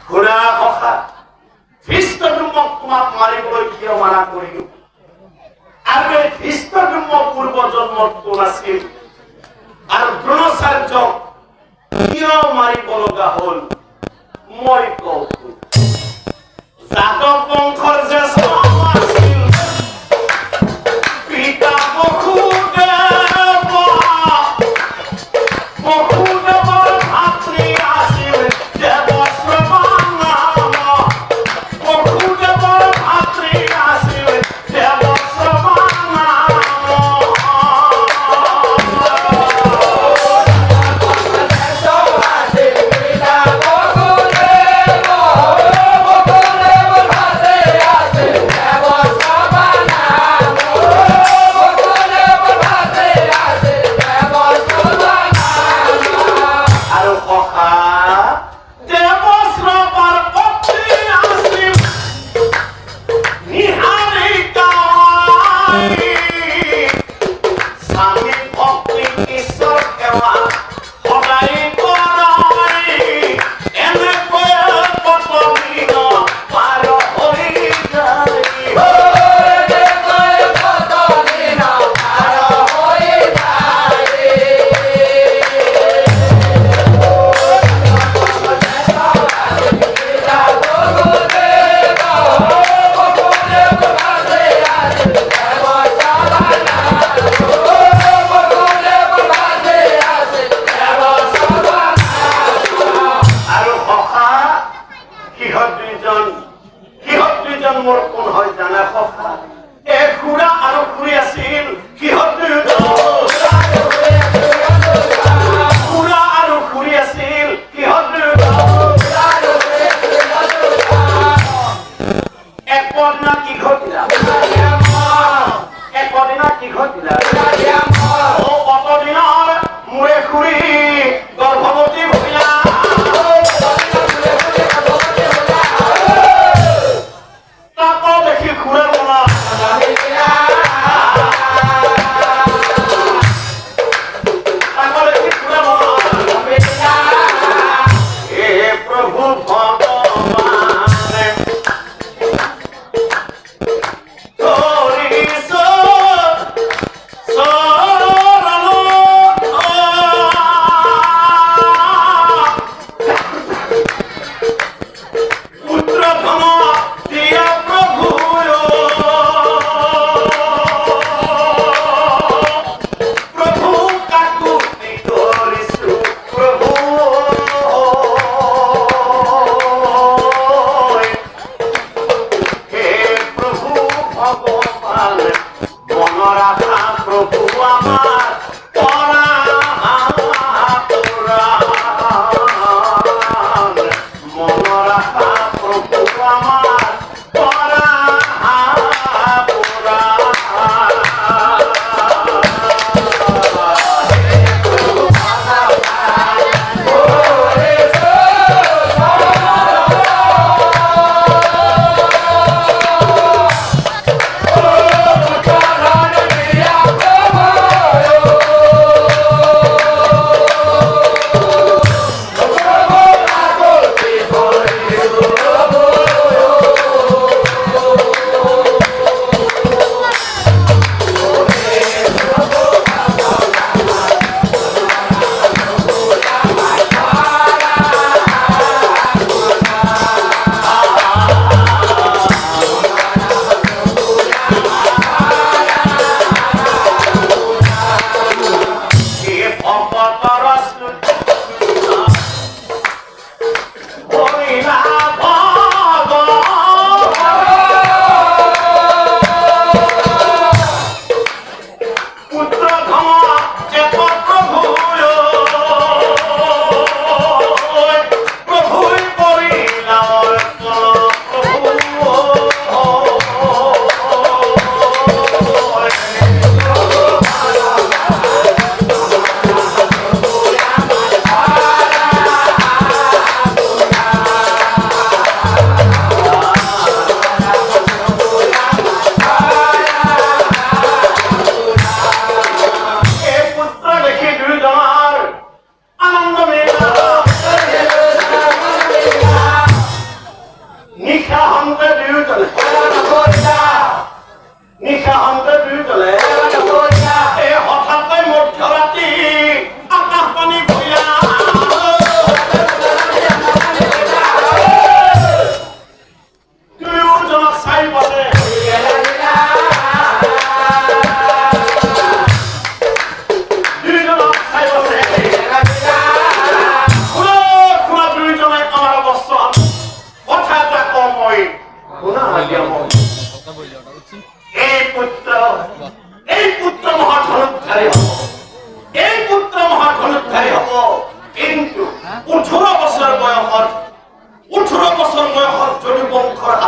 ঘোঁৰা সখা খ্ৰীষ্টদুমক তোমাক মাৰিবলৈ কিয় মানা কৰিলো? আৰু এই খ্ৰীষ্টদুম পূৰ্ব জন্মত কোন আছিল? আৰু দ্ৰোণাচাৰ্যক কিয় মাৰিব লগা হ'ল? মই কওঁ, যাদৱ বংশৰ যে আছিল পিতা বসুদেৱৰ ভাতৃ আছিল দেৱশ্ৰমণ নাম। বসুদেৱৰ ভাতৃ আছিল দেৱশ্ৰমণ নাম।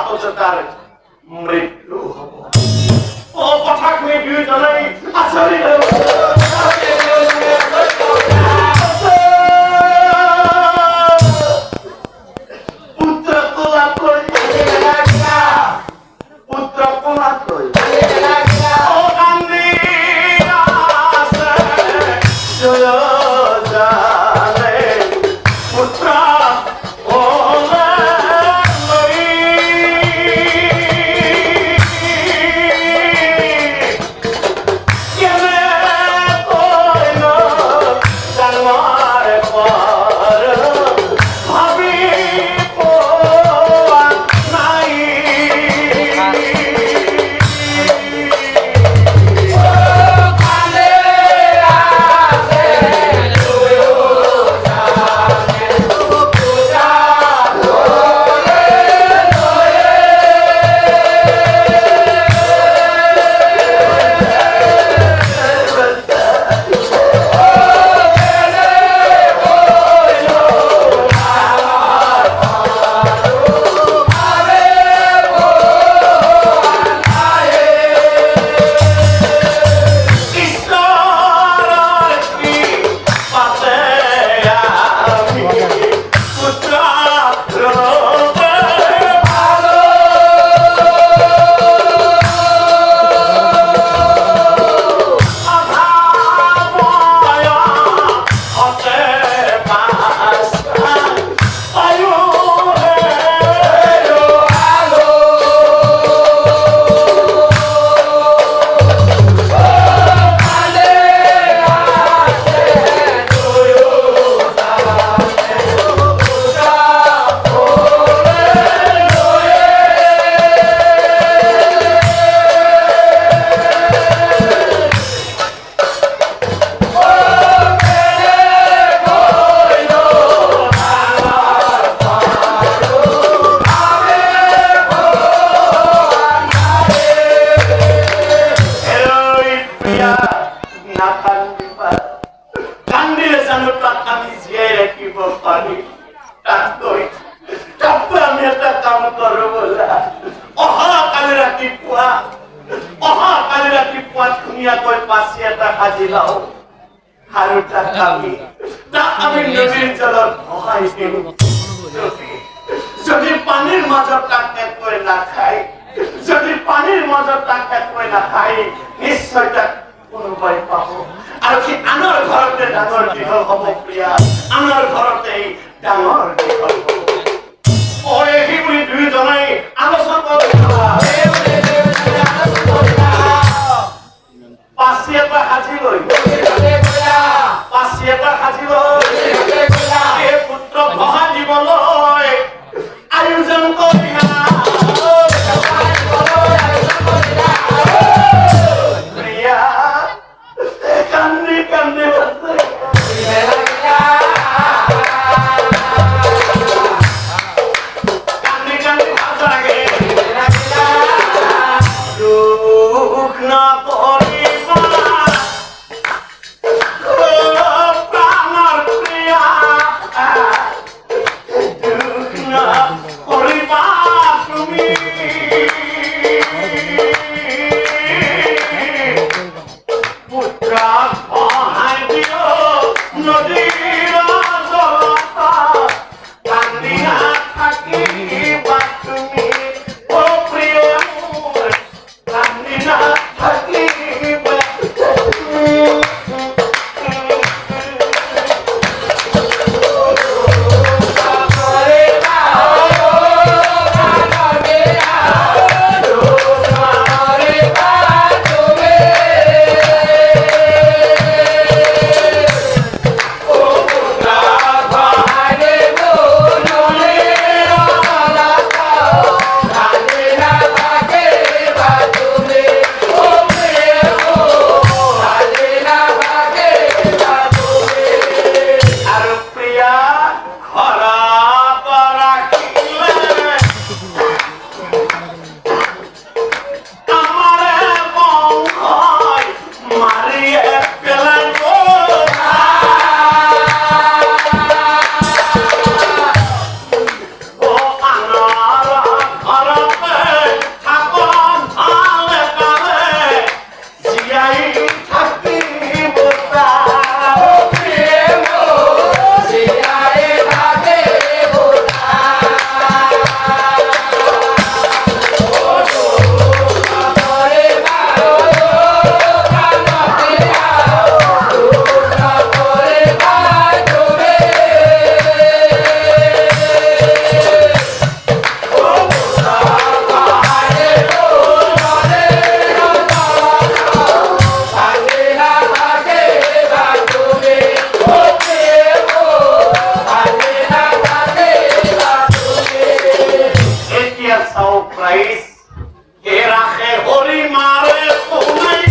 অথচ তাৰ মৃত্যু হব। ও কথা শুনি দুইজনেই আচৰিত হৈ পুত্ৰ কোলাকৈ ও কান্দি আছে জয়জানে পুত্ৰ যদি পানিৰ মাজত তাক একোৱে নাখায়, যদি পানিৰ মাজত তাক একোৱে নাখায়, নিশ্চয় তাক কোনোবাই পাব। আৰু সি আনৰ ঘৰতে ডাঙৰ দীঘল হব প্ৰিয়া, আনৰ ঘৰতে ডাঙৰ দীঘল হব। বুলি দুইজনাই আলোচনা পাচি এটা সাজি লৈ পুত্ৰ ভহা দিবলৈ আয়োজন কৰিলা। কান্দি কান্দি রাইস কে রাখে হরি মারে কোনাই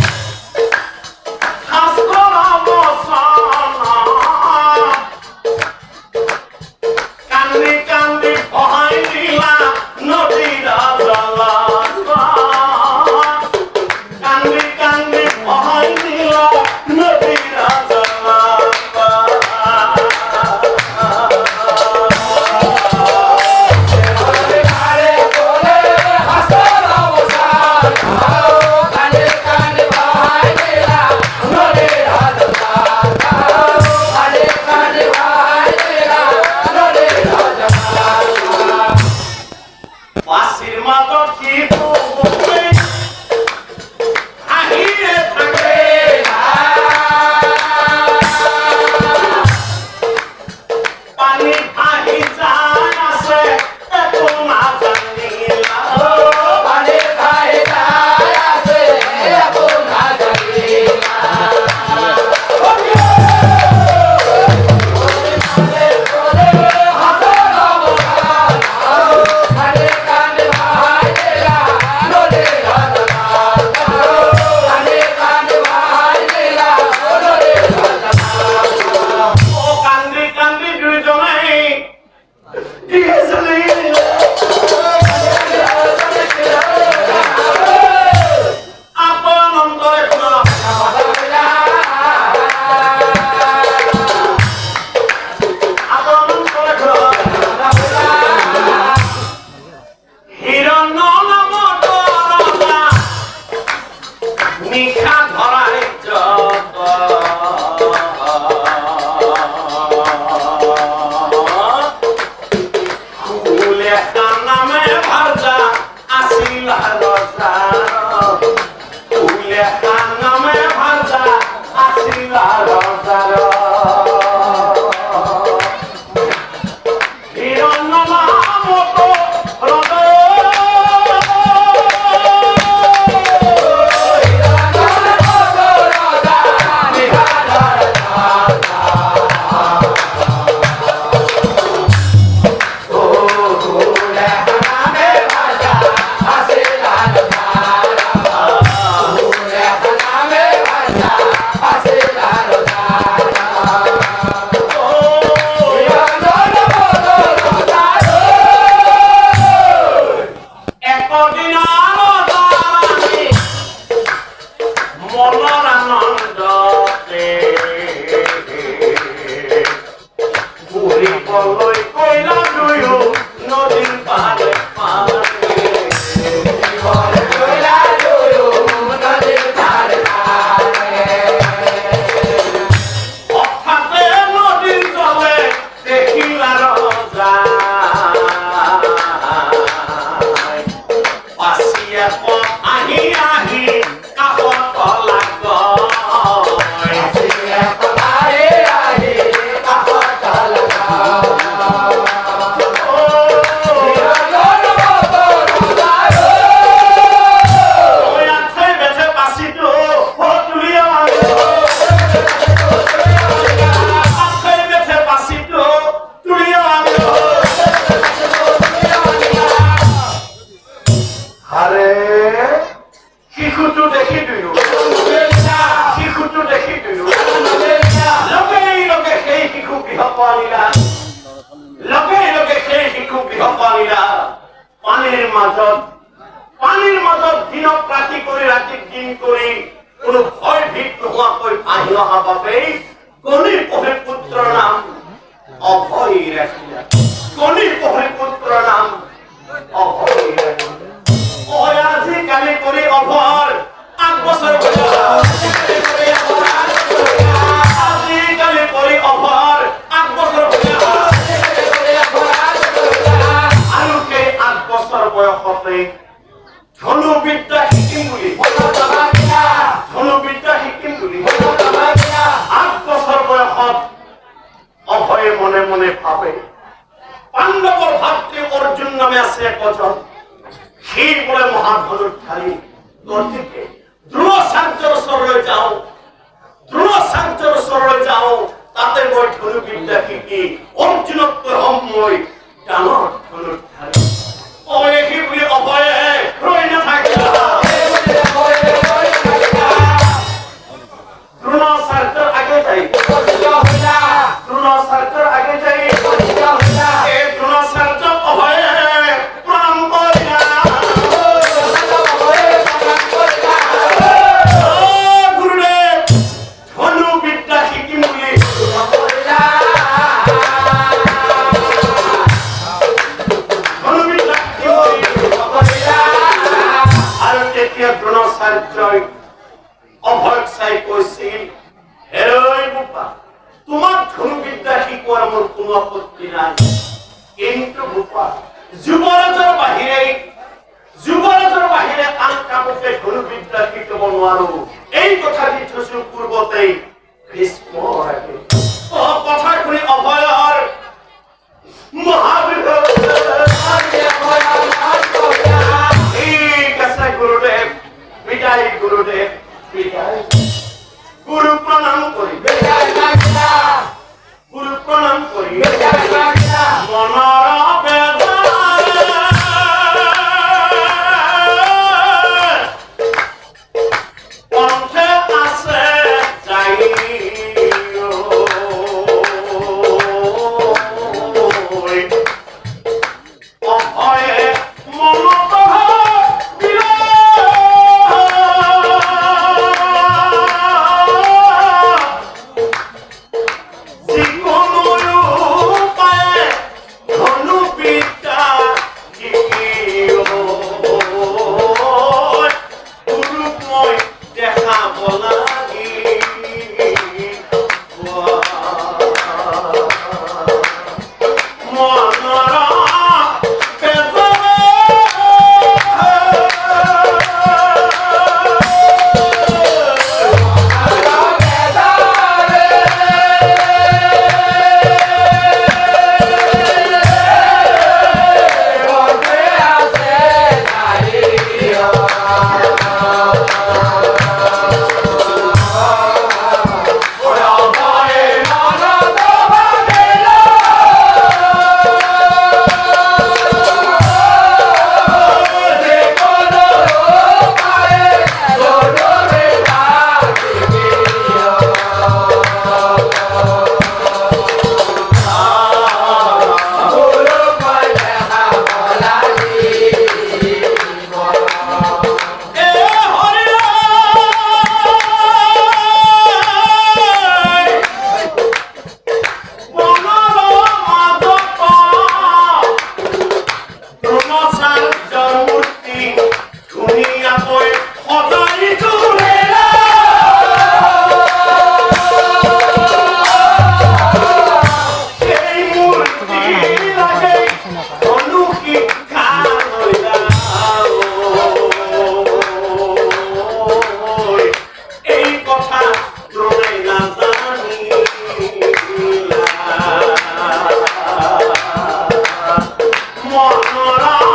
খাস করা বসানা কান্দি কান্দি ভয় দিলা নদীরা জ্বালা কান্দি কান্দি ভয় দিলা নদীরা জ্বালা পানির মাঝত দিনক রাতি করে রাতি দিন করে কোন ভয় ভীত নোহোৱাকৈ আহি অহা বাবে গণিৰ পঢ়ে পুত্ৰ নাম অভয় ৰাখিলা গণিৰ পঢ়ে পুত্ৰ নাম অভয় ৰাখিলা আজিকালি কৰি অভৰ 8 বছৰ আজিকালি কৰি অভৰ 8 বছৰ আৰু সেই 8 বছৰ বয়সতে ধনুবিদ্যা শিকিম বুলি ধনুবিদ্যা শিকিম বুলি 8 বছৰ বয়সত অভয়ে মনে মনে ভাবে পাণ্ডৱৰ ভাতৃ অৰ্জুন নামে আছে একজন সি বোলে মহাধনুৰ্ধাৰী গতিকে দ্ৰোণাচাৰ্যৰ ওচৰলৈ যাওঁ দ্ৰোণাচাৰ্যৰ ওচৰলৈ যাওঁ তাতে মই ধনুবিদ্যা শিকি অৰ্জুনতকৈ হম মই ডাঙৰ ধনুৰ্ধাৰী সি বুলি অভয়ে দ্ৰোণাচাৰ্যই অভয়ক চাই কৈছিল, হে বোপা, তোমাক ধনুবিদ্যা শিকোৱাৰ মোৰ কোনো আপত্তি নাই, কিন্তু বোপা যুৱৰাজৰ বাহিৰে আন কামকে ধনুবিদ্যা শিকাব নোৱাৰো। এই কথা দি থৈছো পূৰ্বতেই ভীষ্ম কথা শুনি অভয়ৰ ঠিক আছে গুৰুদেৱ, বিদায় গুৰুদেৱ, বিদায়। গুৰু প্ৰণাম কৰি মনৰ পন্থে আছে যাই অভয়ে মনত মনৰা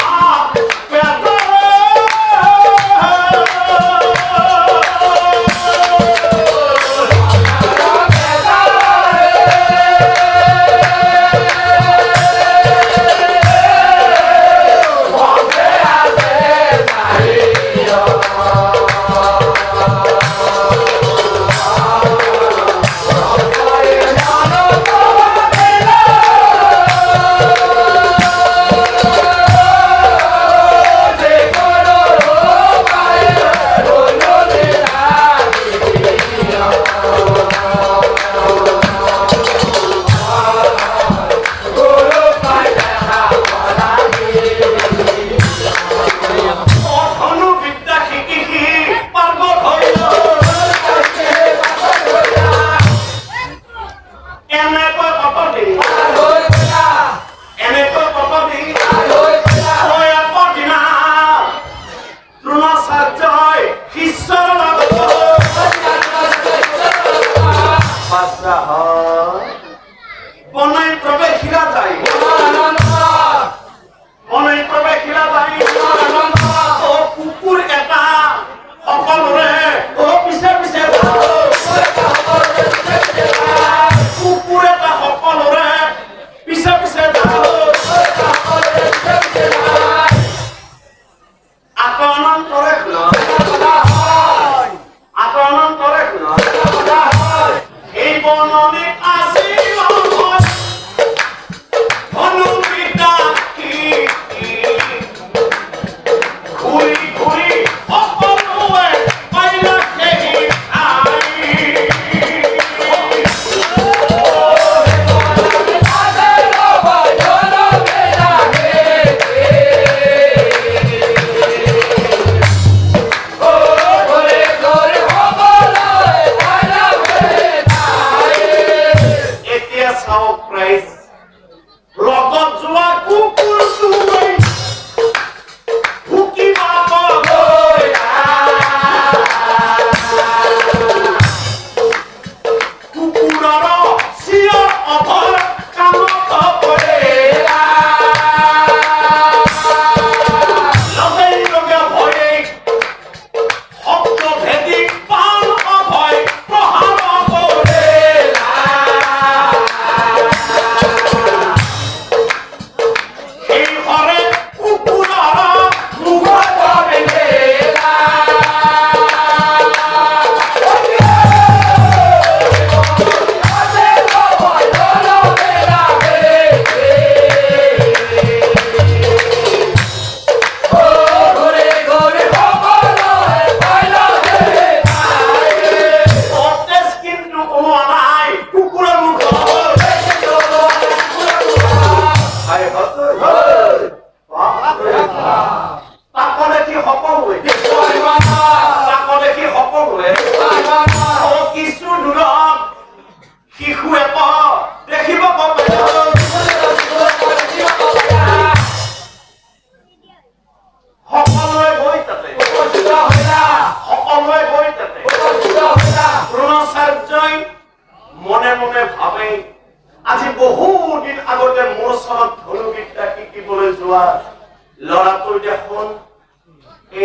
ল'ৰাটো দেখোন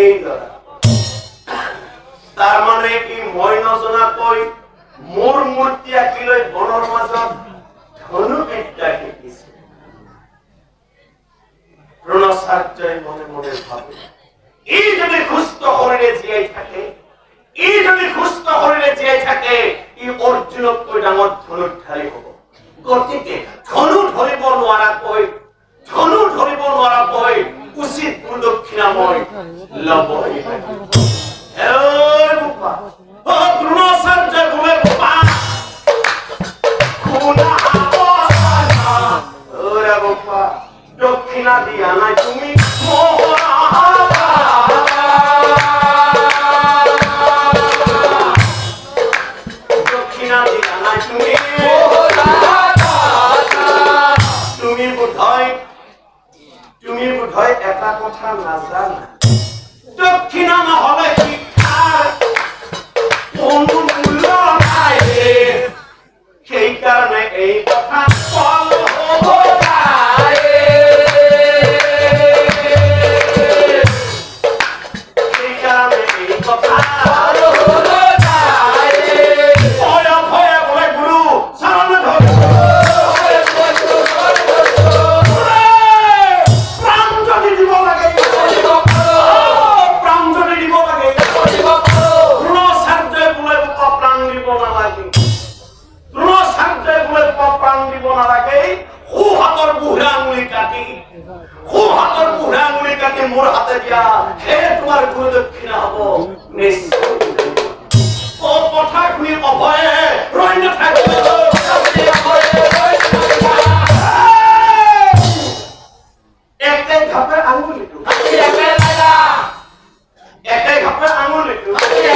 এই ল'ৰা। তাৰ মানে কি মই নজনাকৈ মোৰ মূৰ্তি আঁকি লৈ বনৰ মাজত ধনুবিদ্যা শিকিছে। দ্ৰোণাচাৰ্যই মনে মনে ভাবে ই যদি সুস্থ শৰীৰে জীয়াই থাকে, ই যদি সুস্থ শৰীৰে জীয়াই থাকে, ই অৰ্জুনতকৈ ডাঙৰ ধনুৰ্ধাৰী হ'ব। গতিকে ধনু ধৰিব নোৱাৰাকৈ উচিত গুৰুদক্ষিণা মই ল'বই লাগিব। দ্ৰোণাচাৰ্যই বোলে দক্ষিণা দিয়া নাই তুমি দক্ষিণা দিয়া নাই তুমি তুমি বোধহয় এটা কথা নাজানা, দক্ষিণা নহলে শিক্ষাৰ কোনো মূল্য নাই। সেইকাৰণে এই কথা মোৰ হাতে দিয়া সেই তোমাৰ গুৰুদক্ষিণা হব নিশ্চয়। ও কথা শুনি অভয়ে ৰৈ নাথাকিব। একে ঘাপে আঙুলিটো বুঢ়া আঙুল তুমি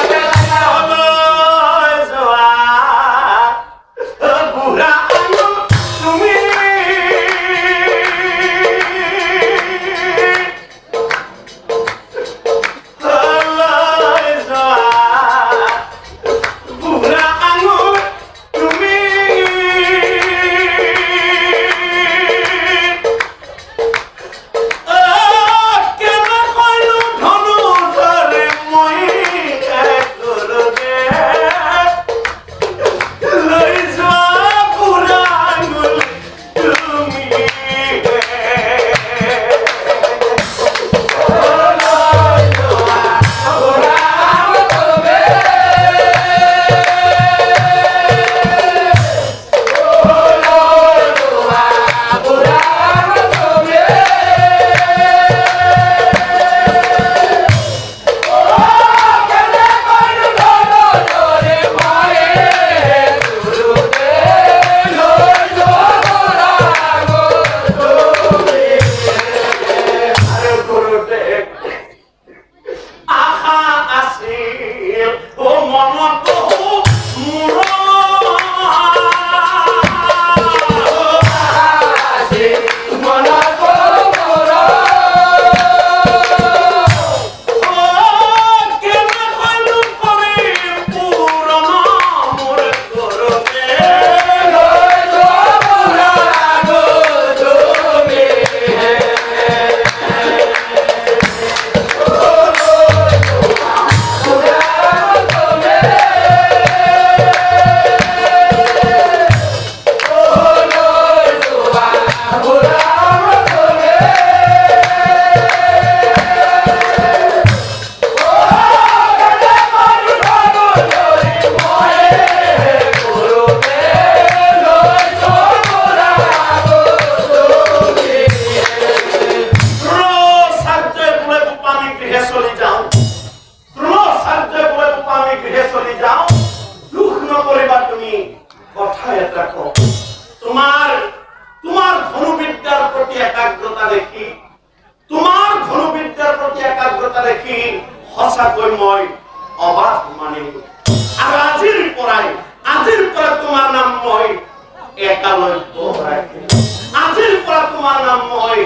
সঁচাকৈ মই অবাক মানিলো। আৰু আজিৰ পৰা তোমাৰ নাম মই একালব্য ৰাখিম। আজিৰ পৰা তোমাৰ নাম মই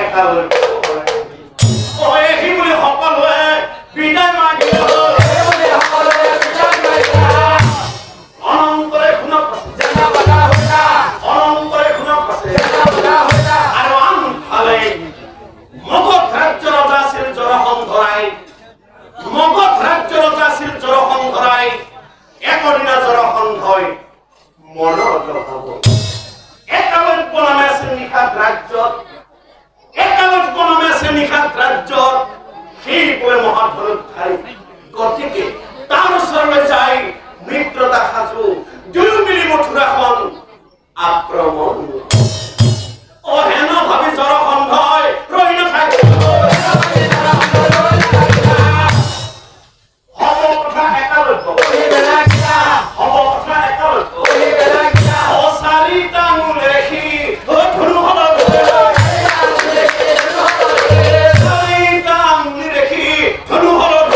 একালব্য ৰাখিম। এই বুলি সকলোৱে বিদায় মাগিলে। অনন্তৰে শুনক অনন্তৰে শুনক আৰু আনফালে মগধ ৰাজ্য ৰজা আছিল জৰাসন্ধৰাই। মগধ ৰাজ্য ৰজা আছিল জৰাসন্ধৰাই। একদিনা জৰাসন্ধই মনৰ অভাৱ একালব্য নামে আছিল নিশাত ৰাজ্যত। একালব্য নামে আছে নিশাত ৰাজ্যত। সেই বোলে মহাধনুৰ্ধাৰী। গতিকে তাৰ ওচৰলৈ যাই মিত্ৰতা সাজু, দুয়ো মিলি মথুৰাখন আক্ৰমণ। হেন ভাবি জৰাসন্ধই ৰহি নাথাকে। হব কথা একালব্য, হব কথা একালব্য। চাৰিটা আঙুল দেখি ধনুখনত চাৰিটা আঙুলি দেখি ধনুখনত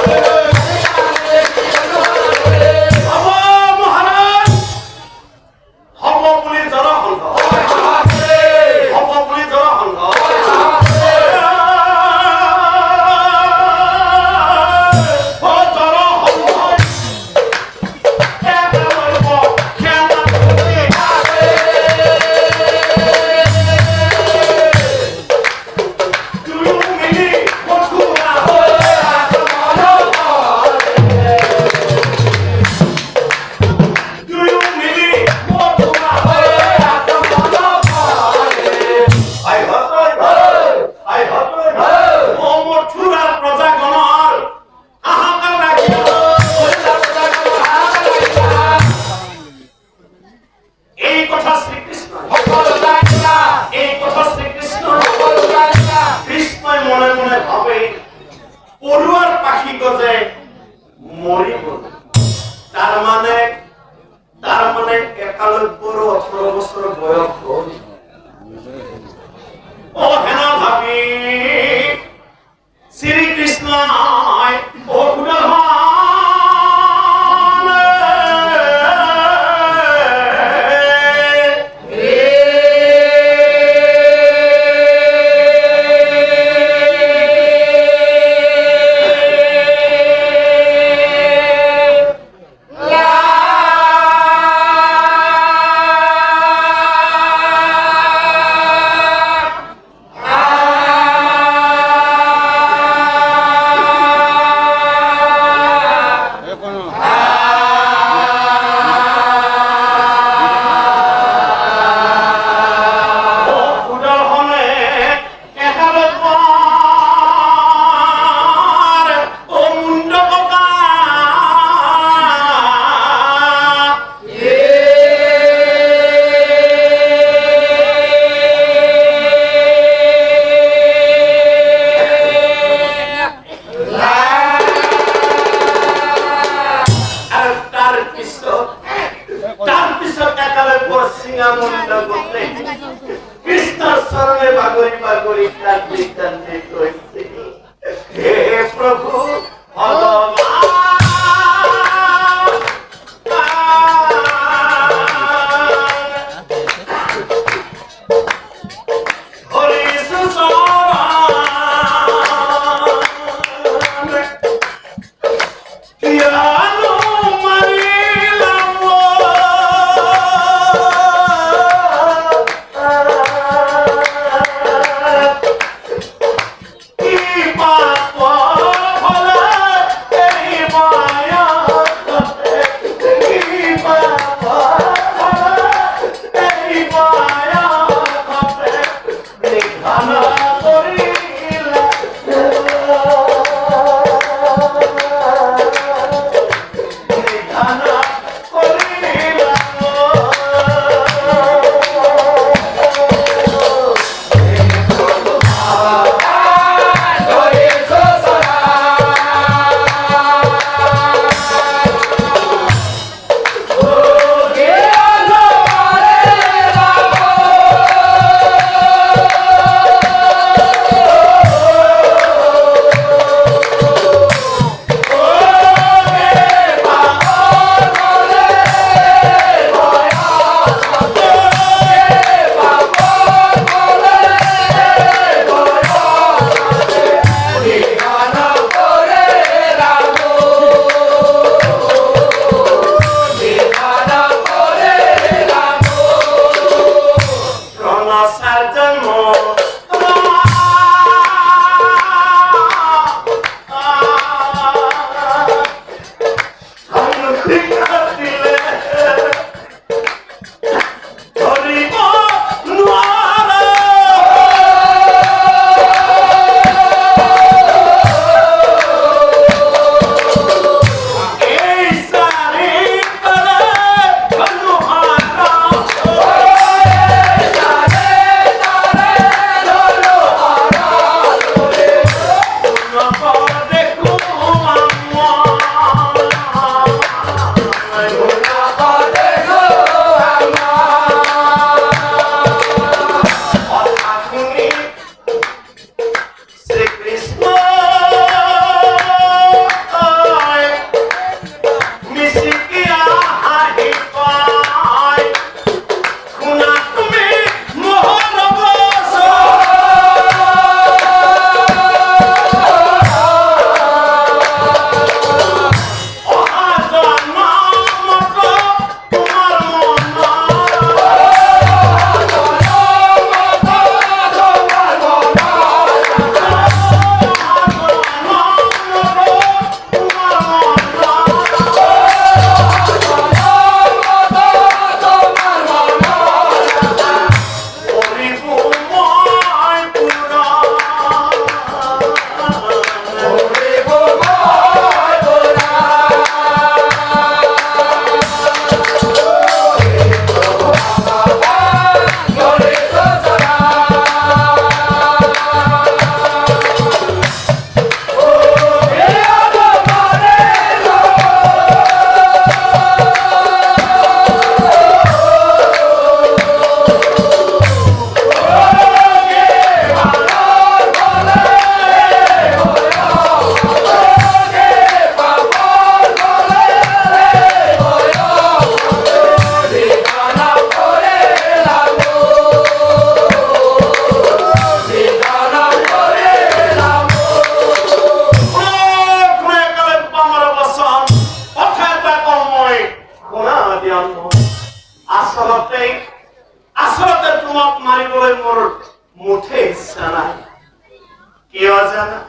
কিয় জানা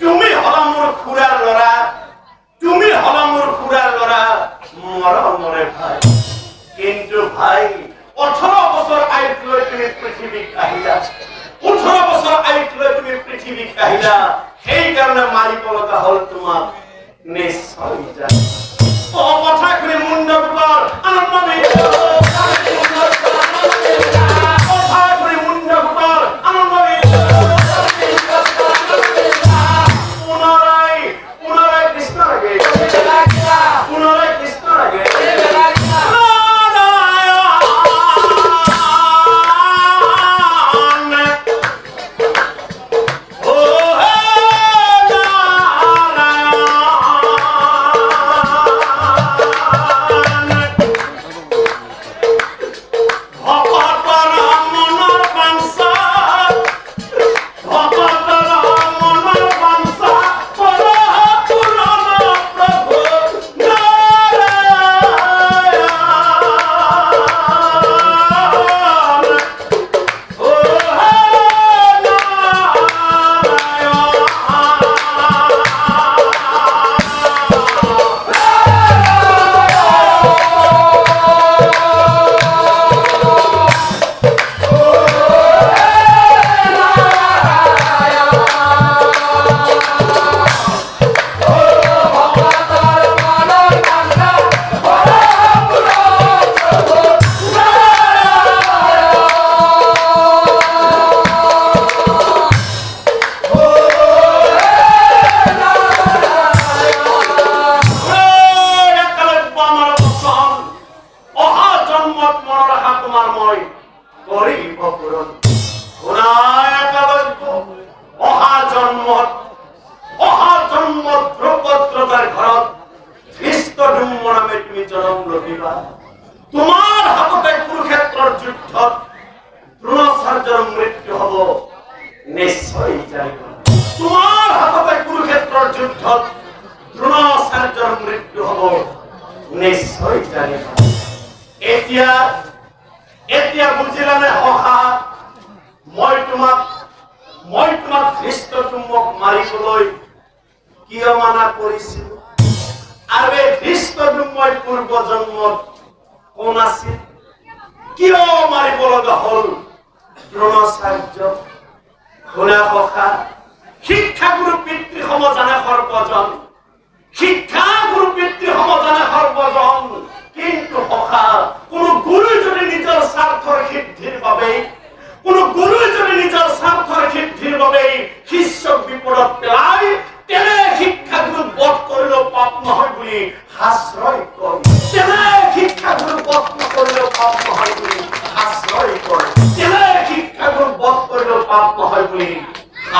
তুমি হলা মোৰ খুৰাৰ ল'ৰা তুমি হলা মোৰ খুৰাৰ ল'ৰা মৰমৰে ভাই কিন্তু ভাই 18 বছৰ আয়ুস লৈ তুমি পৃথিৱীত আহিলা 18 বছৰ আয়ুস লৈ তুমি পৃথিৱীত আহিলা সেই কাৰণে মাৰিব লগা হ'ল তোমাক নিশ্চয় জানো ও কথা শুনি মুণ্ড গোবৰ আনন্দ তোমাৰ হাততে কুৰুক্ষেত্ৰৰ যুদ্ধত দ্ৰোণাচাৰ্যৰ মৃত্যু হ'ব নিশ্চয় জানিবা তোমাৰ হাততে কুৰুক্ষেত্ৰৰ যুদ্ধত দ্ৰোণাচাৰ্যৰ মৃত্যু হ'ব নিশ্চয় জানিবা এতিয়া বুজিলানে সখা মই তোমাক ধৃষ্টদ্যুম্নক মাৰিবলৈ কিয় মানা কৰিছিলো আৰু এই ধৃষ্টদ্যুম্নই পূৰ্ব জন্মত কোন আছিল কিয় মাৰিব লগা হ'ল দ্ৰোণাচাৰ্য শুনা সখা শিক্ষাগুৰু পিতৃ সমজানে সৰ্বজন শিক্ষাগুৰু পিতৃ সমজানে সৰ্বজন কিন্তু সখা কোনো গুৰু যদি নিজৰ স্বাৰ্থৰ সিদ্ধিৰ বাবে শিষ্যক বিপদত পেলাই তেনে শিক্ষাগুৰু বধ কৰিলেও পাপ নহয় বুলি আশ্ৰয় কৰে তেনে শিক্ষাগুৰু বধ নকৰিলেও পাপ নহয় বুলি আশ্ৰয় কৰে তেনে শিক্ষাগুৰু বধ কৰিলেও পাপ নহয় বুলি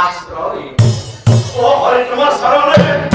আশ্ৰয় ও হৰি তোমাৰ চৰণে